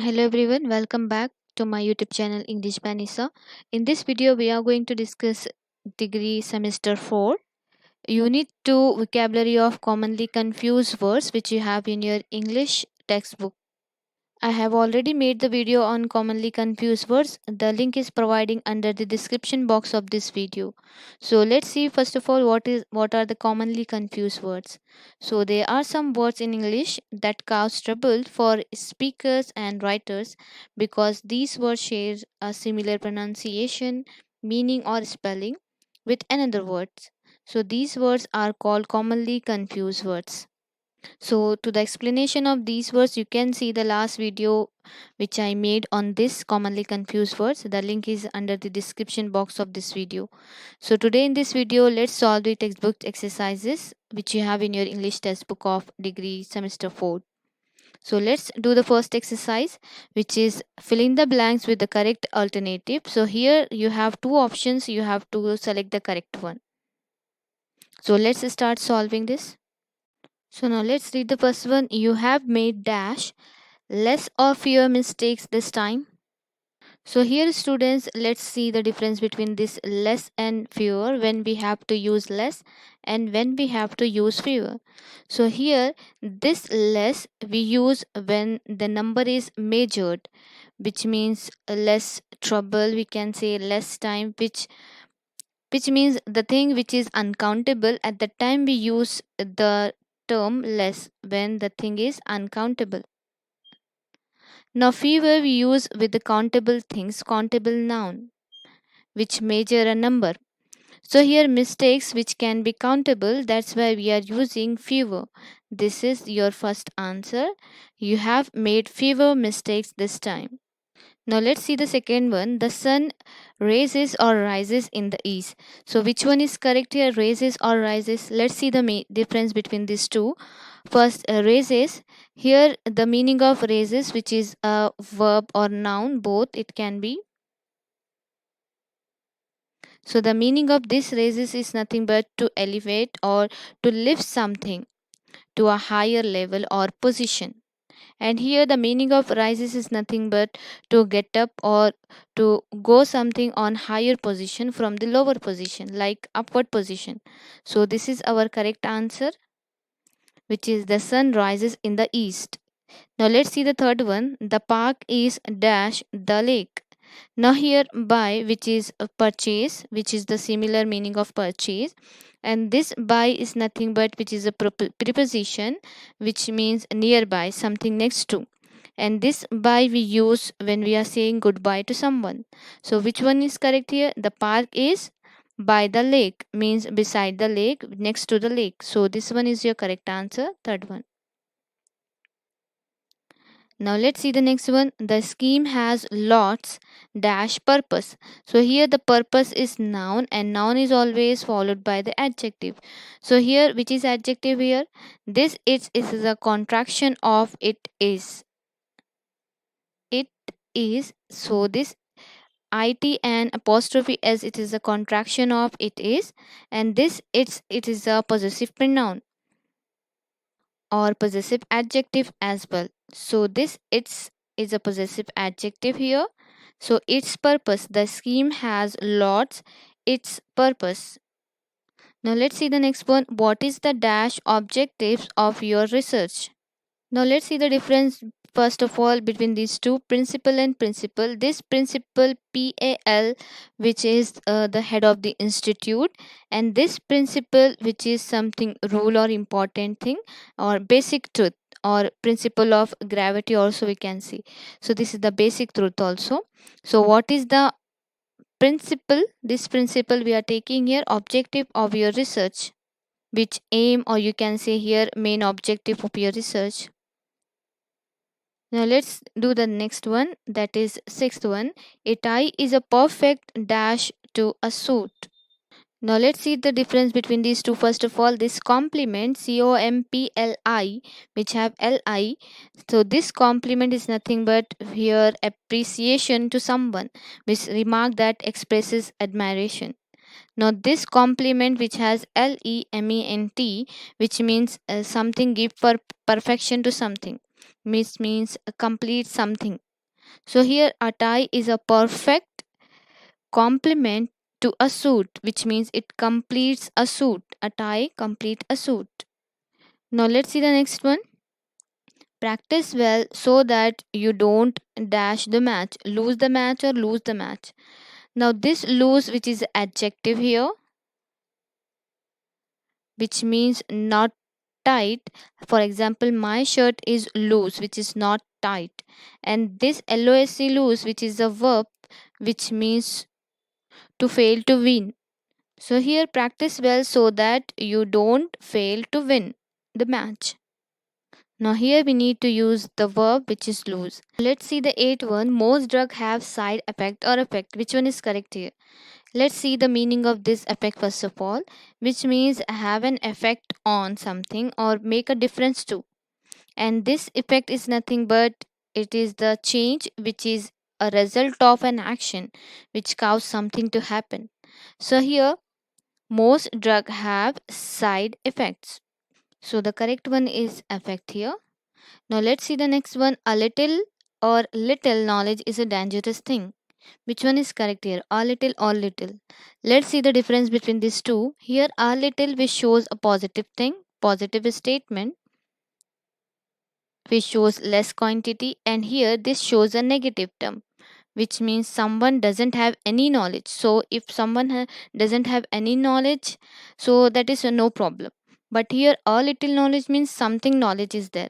Hello everyone, welcome back to my YouTube channel English by Nisa. In this video, we are going to discuss degree semester 4, unit 2 vocabulary of commonly confused words which you have in your English textbook. I have already made the video on commonly confused words. The link is providing under the description box of this video. So let's see first of all what are the commonly confused words. So there are some words in English that cause trouble for speakers and writers because these words share a similar pronunciation, meaning or spelling with another words. So these words are called commonly confused words. So, to the explanation of these words, you can see the last video which I made on this commonly confused words. The link is under the description box of this video. So, today in this video, let's solve the textbook exercises which you have in your English textbook of degree semester 4. So, let's do the first exercise, which is fill in the blanks with the correct alternative. So, here you have two options, you have to select the correct one. So, let's start solving this. So now let's read the first one. You have made dash less or fewer mistakes this time. So here students, let's see the difference between this less and fewer when we have to use less and when we have to use fewer. So here this less we use when the number is measured, which means less trouble, we can say less time, which means the thing which is uncountable. At the time we use the term less when the thing is uncountable. Now fewer we use with the countable things, countable noun, which measure a number. So here mistakes which can be countable, that's why we are using fewer. This is your first answer. You have made fewer mistakes this time. Now let's see the second one. The sun raises or rises in the east. So which one is correct here? Raises or rises? Let's see the difference between these two. First, raises. Here the meaning of raises, which is a verb or noun, both it can be. So the meaning of this raises is nothing but to elevate or to lift something to a higher level or position. And here the meaning of rises is nothing but to get up or to go something on higher position from the lower position, like upward position. So this is our correct answer, which is the sun rises in the east. Now let's see the third one. The park is dash the lake. Now here by, which is a purchase, which is the similar meaning of purchase, and this by is nothing but which is a preposition which means nearby, something next to, and this by we use when we are saying goodbye to someone. So which one is correct here? The park is by the lake, means beside the lake, next to the lake. So this one is your correct answer, third one. Now let's see the next one. The scheme has lots dash purpose. So here the purpose is noun and noun is always followed by the adjective. So here which is adjective here? This is a contraction of it is. It is. So this it and apostrophe s, it is a contraction of it is, and this it is a possessive pronoun or possessive adjective as well. So this it's is a possessive adjective here. So its purpose, the scheme has lots its purpose. Now let's see the next one. What is the dash objectives of your research? Now let's see the difference first of all between these two, principal and principal. This principal PAL, which is the head of the institute, and this principle which is something rule or important thing or basic truth or principle of gravity also we can see. So this is the basic truth also. So what is the principle? This principle we are taking here, objective of your research, which aim or you can say here main objective of your research. Now let's do the next one, that is sixth one. A tie is a perfect dash to a suit. Now let's see the difference between these two. First of all, this complement COMPLI, which have LI. So this complement is nothing but here appreciation to someone, which remark that expresses admiration. Now this complement which has LEMENT, which means something give for perfection to something, means complete something. So here a tie is a perfect complement to a suit, which means it completes a suit. A tie complete a suit. Now let's see the next one. Practice well so that you don't dash the match, lose the match or lose the match. Now this lose, which is adjective here, which means not tight. For example, my shirt is loose, which is not tight. And this LOSC loose, which is a verb, which means to fail to win. So here practice well so that you don't fail to win the match. Now here we need to use the verb which is lose. Let's see the eighth one. Most drug have side effect or effect. Which one is correct here? Let's see the meaning of this effect first of all, which means have an effect on something or make a difference to. And this effect is nothing but it is the change which is a result of an action which cause something to happen. So here most drug have side effects. So the correct one is effect here. Now let's see the next one. A little or little knowledge is a dangerous thing. Which one is correct here? A little or little. Let's see the difference between these two. Here a little which shows a positive thing, positive statement which shows less quantity, and here this shows a negative term which means someone doesn't have any knowledge. So if someone doesn't have any knowledge, so that is no problem. But here a little knowledge means something knowledge is there.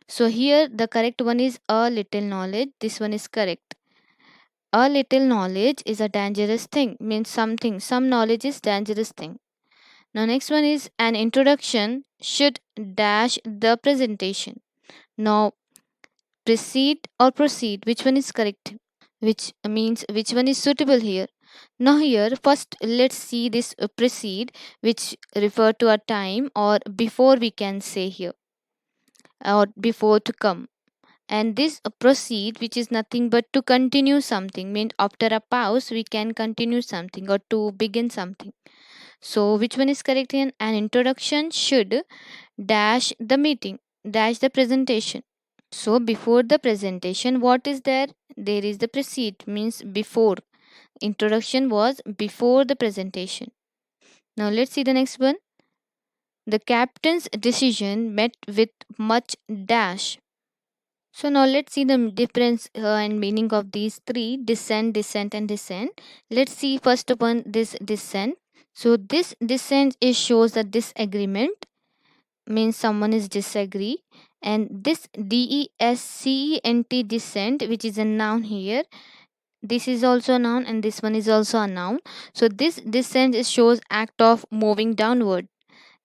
So here the correct one is a little knowledge. This one is correct. A little knowledge is a dangerous thing means something, some knowledge is dangerous thing. Now next one is an introduction should dash the presentation. Now proceed, which one is correct? Which means which one is suitable here? Now here first let's see this precede which refer to a time or before we can say here or before to come. And this proceed which is nothing but to continue something means after a pause we can continue something or to begin something. So which one is correct here? An introduction should dash the meeting, dash the presentation. So before the presentation, what is there? There is the precede, means before. Introduction was before the presentation. Now let's see the next one. The captain's decision met with much dash. So now let's see the difference and meaning of these three: dissent, dissent, and dissent. Let's see first upon this dissent. So this dissent is shows a disagreement, means someone is disagree, and this descent dissent, which is a noun here, this is also a noun and this one is also a noun. So this descent is shows act of moving downward,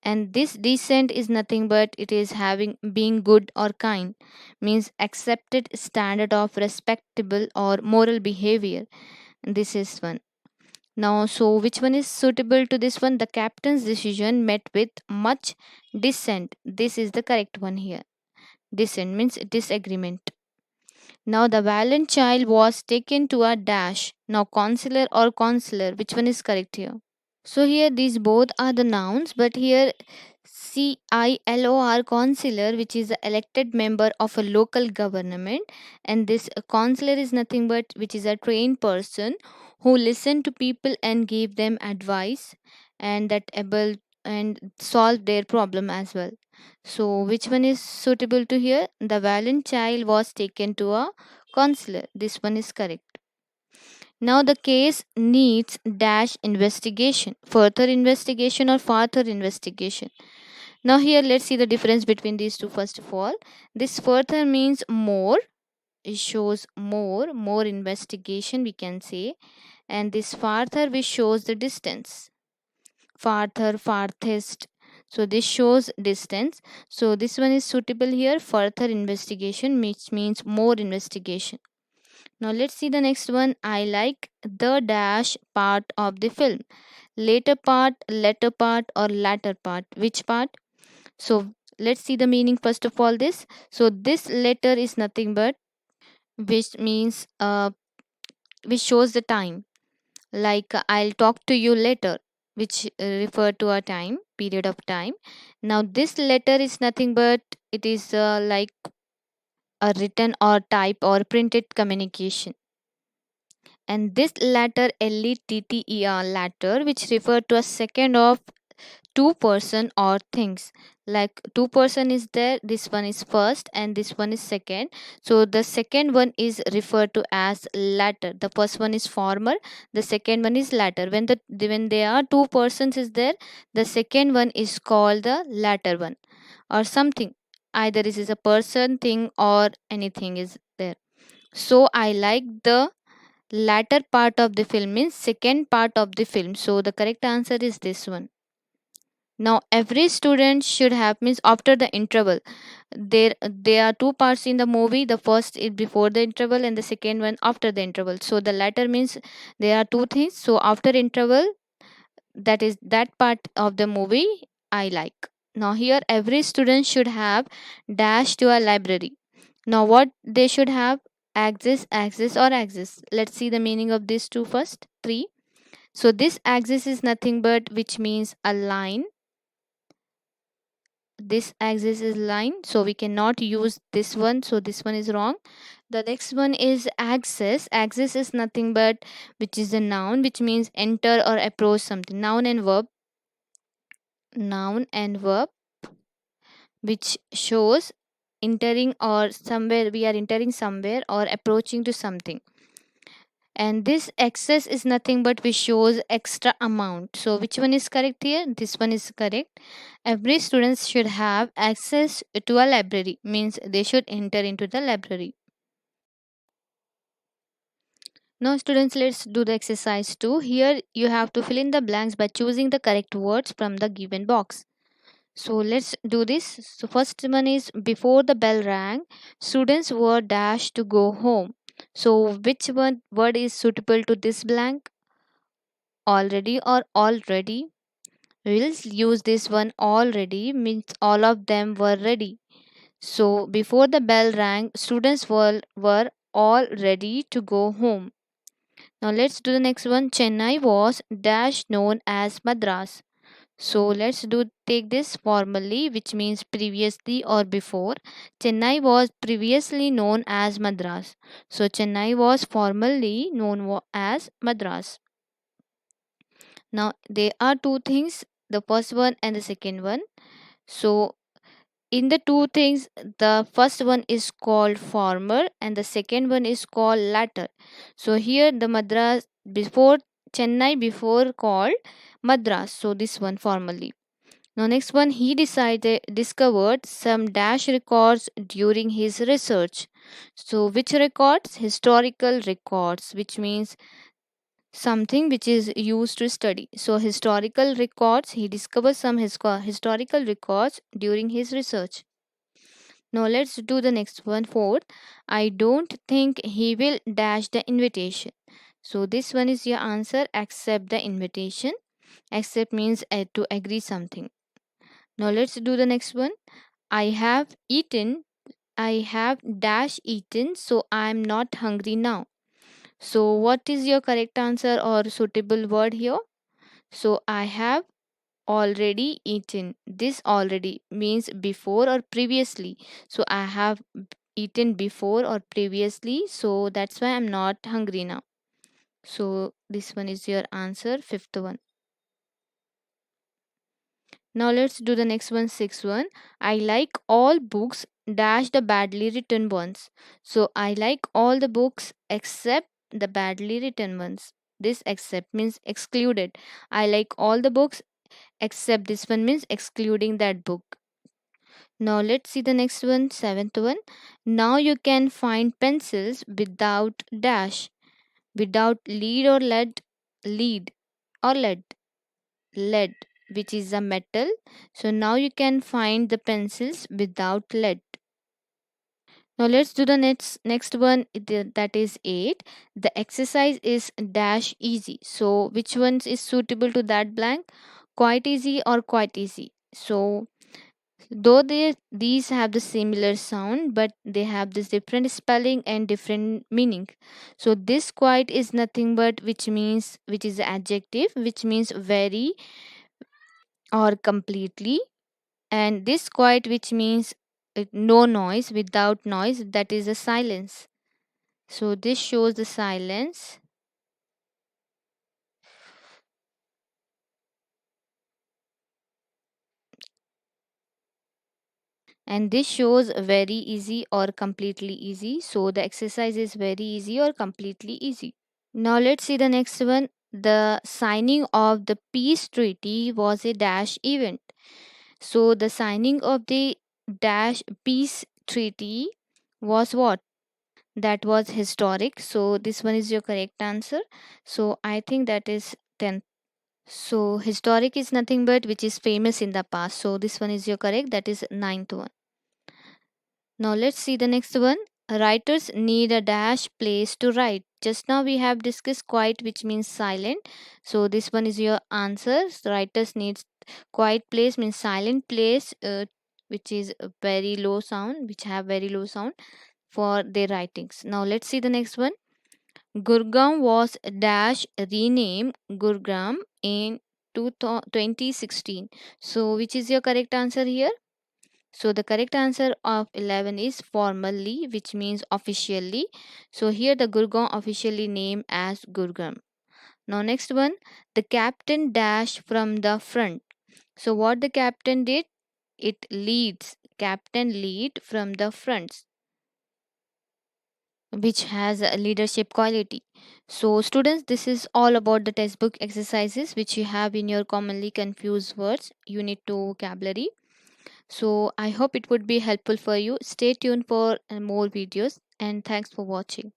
and this descent is nothing but it is having being good or kind, means accepted standard of respectable or moral behavior. This is one. Now so which one is suitable to this one? The captain's decision met with much dissent. This is the correct one here. Dissent means disagreement. Now the valiant child was taken to a dash. Now counselor or counselor, which one is correct here? So here these both are the nouns, but here CILOR counselor, which is the elected member of a local government, and this counselor is nothing but which is a trained person who listen to people and give them advice and that able and solve their problem as well. So which one is suitable to here? The valiant child was taken to a counselor. This one is correct. Now the case needs dash investigation, further investigation or further investigation. Now here let's see the difference between these two first of all. This further means more, it shows more investigation we can say, and this farther which shows the distance. Farther, farthest. So this shows distance. So this one is suitable here, further investigation, which means more investigation. Now let's see the next one. I like the dash part of the film. Later part, latter part, or latter part. Which part? So let's see the meaning first of all this. So this letter is nothing but which means which shows the time. Like I'll talk to you later, which refer to a time, period of time. Now this letter is nothing but it is like a written or type or printed communication. And this latter, latter, latter, which refer to a second of two-person or things. Like two-person is there, this one is first and this one is second. So the second one is referred to as latter. The first one is former, the second one is latter. When there are two persons is there, the second one is called the latter one, or something. Either it is a person, thing, or anything is there. So I like the latter part of the film means second part of the film. So the correct answer is this one. Now every student should have means after the interval. There are two parts in the movie. The first is before the interval and the second one after the interval. So the latter means there are two things. So after interval, that is that part of the movie I like. Now here every student should have dash to a library. Now what they should have? Axis or axis. Let's see the meaning of these two first. Three. So this axis is nothing but which means a line. This axis is line, so we cannot use this one, so this one is wrong. The next one is axis is nothing but which is a noun, which means enter or approach something. Noun and verb which shows entering or somewhere, we are entering somewhere or approaching to something. And this excess is nothing but which shows extra amount. So which one is correct here? This one is correct. Every student should have access to a library, means they should enter into the library. Now students, let's do the exercise 2. Here you have to fill in the blanks by choosing the correct words from the given box. So let's do this. So first one is before the bell rang, students were dashed to go home. So which one word is suitable to this blank? Already or already? We'll use this one. Already means all of them were ready. So before the bell rang, students were all ready to go home. Now let's do the next one. Chennai was dash known as Madras. So let's do take this formally, which means previously or before. Chennai was previously known as Madras. So Chennai was formerly known as Madras. Now there are two things, the first one and the second one. So in the two things, the first one is called former and the second one is called latter. So here the Madras before, Chennai before called Madras. So this one formally. Now next one, he discovered some dash records during his research. So which records? Historical records, which means something which is used to study. So historical records, he discovered some historical records during his research. Now let's do the next one. Fourth, I don't think he will dash the invitation. So this one is your answer. Accept the invitation. Accept means to agree something. Now let's do the next one. I have eaten. I have dash eaten, so I am not hungry now. So what is your correct answer or suitable word here? So I have already eaten. This already means before or previously. So I have eaten before or previously. So that's why I'm not hungry now. So this one is your answer, fifth one. Now let's do the next one, sixth one. I like all books dash the badly written ones. So I like all the books except the badly written ones. This except means excluded. I like all the books except this one means excluding that book. Now let's see the next one, seventh one. Now you can find pencils without dash, without lead or lead, which is a metal. So now you can find the pencils without lead. Now let's do the next one, that is 8. The exercise is dash easy. So which one is suitable to that blank? Quite easy or quite easy. So though these have the similar sound, but they have this different spelling and different meaning. So this quite is nothing but which means, which is adjective, which means very or completely. And this quite which means no noise, without noise, that is a silence. So this shows the silence. And this shows very easy or completely easy. So the exercise is very easy or completely easy. Now let's see the next one. The signing of the peace treaty was a dash event. So the signing of the dash peace treaty was what? That was historic. So this one is your correct answer. So I think that is 10th. So historic is nothing but which is famous in the past. So this one is your correct. That is ninth one. Now let's see the next one. Writers need a dash place to write. Just now we have discussed quiet, which means silent. So this one is your answer. Writers needs quiet place means silent place, which is a very low sound, which have very low sound for their writings. Now let's see the next one. Gurgaon was dash renamed Gurgram in 2016. So which is your correct answer here? So the correct answer of 11 is formally, which means officially. So here the Gurgaon officially named as Gurgaon. Now next one, the captain dash from the front. So what the captain did? It leads. Captain lead from the front, which has a leadership quality. So students, this is all about the textbook exercises which you have in your commonly confused words, unit 2 vocabulary. So I hope it would be helpful for you. Stay tuned for more videos and thanks for watching.